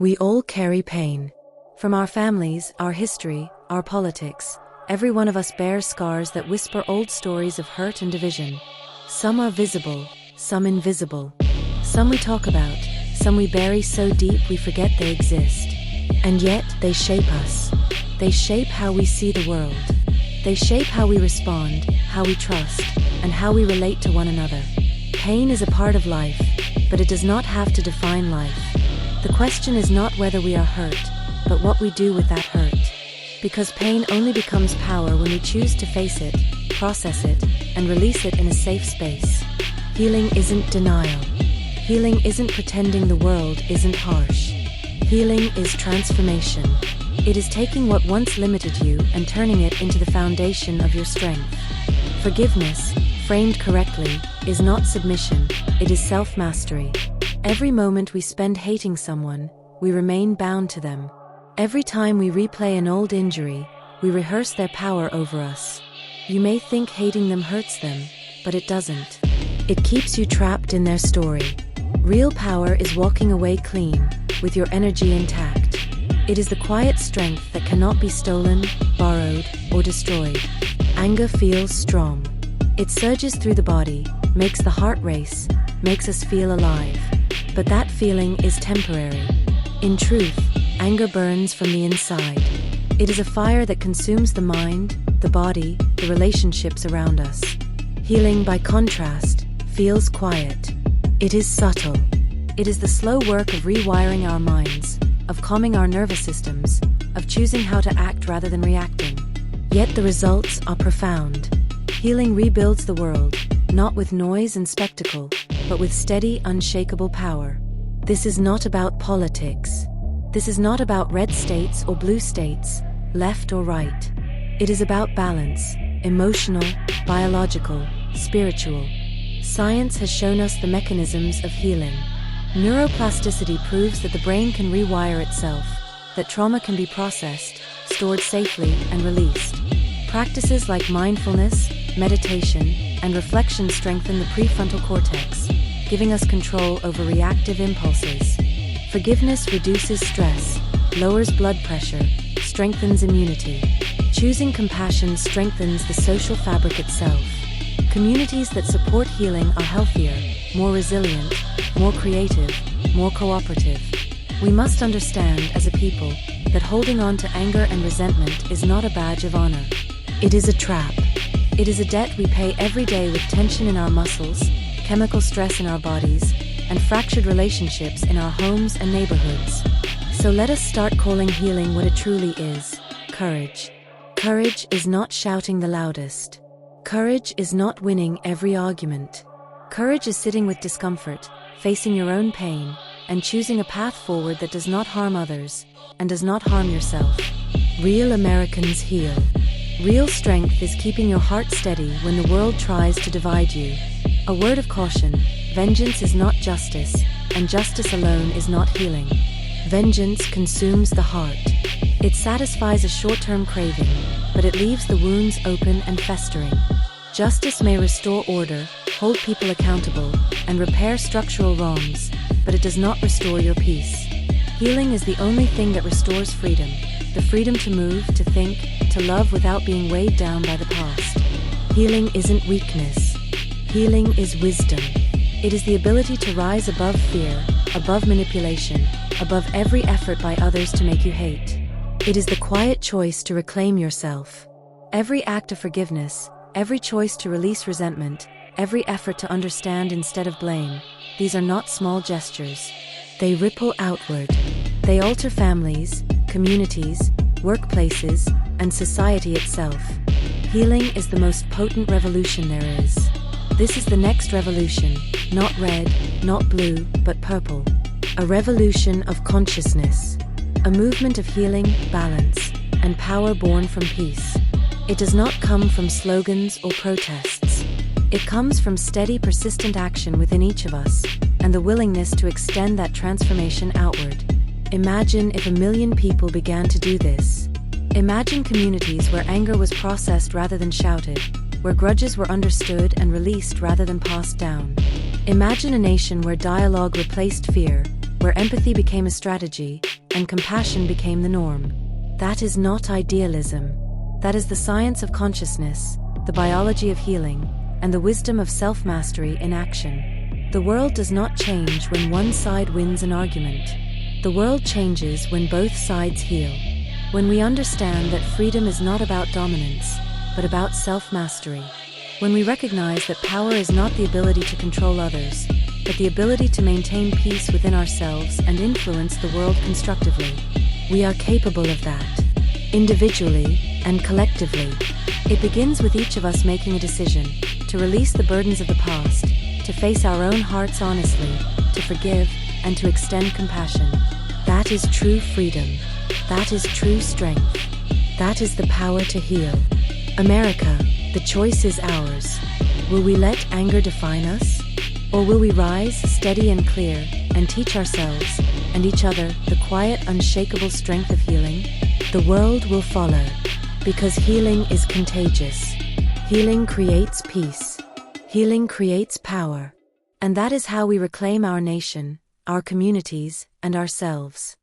We all carry pain. From our families, our history, our politics, every one of us bears scars that whisper old stories of hurt and division. Some are visible, some invisible. Some we talk about, some we bury so deep we forget they exist. And yet, they shape us. They shape how we see the world. They shape how we respond, how we trust, and how we relate to one another. Pain is a part of life, but it does not have to define life. The question is not whether we are hurt, but what we do with that hurt. Because pain only becomes power when we choose to face it, process it, and release it in a safe space. Healing isn't denial. Healing isn't pretending the world isn't harsh. Healing is transformation. It is taking what once limited you and turning it into the foundation of your strength. Forgiveness, framed correctly, is not submission, it is self-mastery. Every moment we spend hating someone, we remain bound to them. Every time we replay an old injury, we rehearse their power over us. You may think hating them hurts them, but it doesn't. It keeps you trapped in their story. Real power is walking away clean, with your energy intact. It is the quiet strength that cannot be stolen, borrowed, or destroyed. Anger feels strong. It surges through the body, makes the heart race, makes us feel alive. But that feeling is temporary. In truth, anger burns from the inside. It is a fire that consumes the mind, the body, the relationships around us. Healing, by contrast, feels quiet. It is subtle. It is the slow work of rewiring our minds, of calming our nervous systems, of choosing how to act rather than reacting. Yet the results are profound. Healing rebuilds the world, not with noise and spectacle, but with steady, unshakable power. This is not about politics. This is not about red states or blue states, left or right. It is about balance, emotional, biological, spiritual. Science has shown us the mechanisms of healing. Neuroplasticity proves that the brain can rewire itself, that trauma can be processed, stored safely, and released. Practices like mindfulness, meditation, and reflection strengthen the prefrontal cortex, giving us control over reactive impulses. Forgiveness reduces stress, lowers blood pressure, strengthens immunity. Choosing compassion strengthens the social fabric itself. Communities that support healing are healthier, more resilient, more creative, more cooperative. We must understand, as a people, that holding on to anger and resentment is not a badge of honor. It is a trap. It is a debt we pay every day with tension in our muscles, chemical stress in our bodies, and fractured relationships in our homes and neighborhoods. So let us start calling healing what it truly is: courage. Courage is not shouting the loudest. Courage is not winning every argument. Courage is sitting with discomfort, facing your own pain, and choosing a path forward that does not harm others, and does not harm yourself. Real Americans heal. Real strength is keeping your heart steady when the world tries to divide you. A word of caution: vengeance is not justice, and justice alone is not healing. Vengeance consumes the heart. It satisfies a short-term craving, but it leaves the wounds open and festering. Justice may restore order, hold people accountable, and repair structural wrongs, but it does not restore your peace. Healing is the only thing that restores freedom, the freedom to move, to think, to love without being weighed down by the past. Healing isn't weakness. Healing is wisdom. It is the ability to rise above fear, above manipulation, above every effort by others to make you hate. It is the quiet choice to reclaim yourself. Every act of forgiveness, every choice to release resentment, every effort to understand instead of blame, these are not small gestures. They ripple outward. They alter families, communities, workplaces, and society itself. Healing is the most potent revolution there is. This is the next revolution, not red, not blue, but purple. A revolution of consciousness. A movement of healing, balance, and power born from peace. It does not come from slogans or protests. It comes from steady, persistent action within each of us, and the willingness to extend that transformation outward. Imagine if 1 million people began to do this. Imagine communities where anger was processed rather than shouted, where grudges were understood and released rather than passed down. Imagine a nation where dialogue replaced fear, where empathy became a strategy and compassion became the norm. That is not idealism. That is the science of consciousness, the biology of healing, and the wisdom of self-mastery in action. The world does not change when one side wins an argument. The world changes when both sides heal. When we understand that freedom is not about dominance, but about self-mastery. When we recognize that power is not the ability to control others, but the ability to maintain peace within ourselves and influence the world constructively. We are capable of that, individually and collectively. It begins with each of us making a decision to release the burdens of the past, to face our own hearts honestly, to forgive, and to extend compassion. That is true freedom. That is true strength. That is the power to heal. America, the choice is ours. Will we let anger define us? Or will we rise steady and clear and teach ourselves and each other the quiet, unshakable strength of healing? The world will follow, because healing is contagious. Healing creates peace. Healing creates power. And that is how we reclaim our nation, our communities, and ourselves.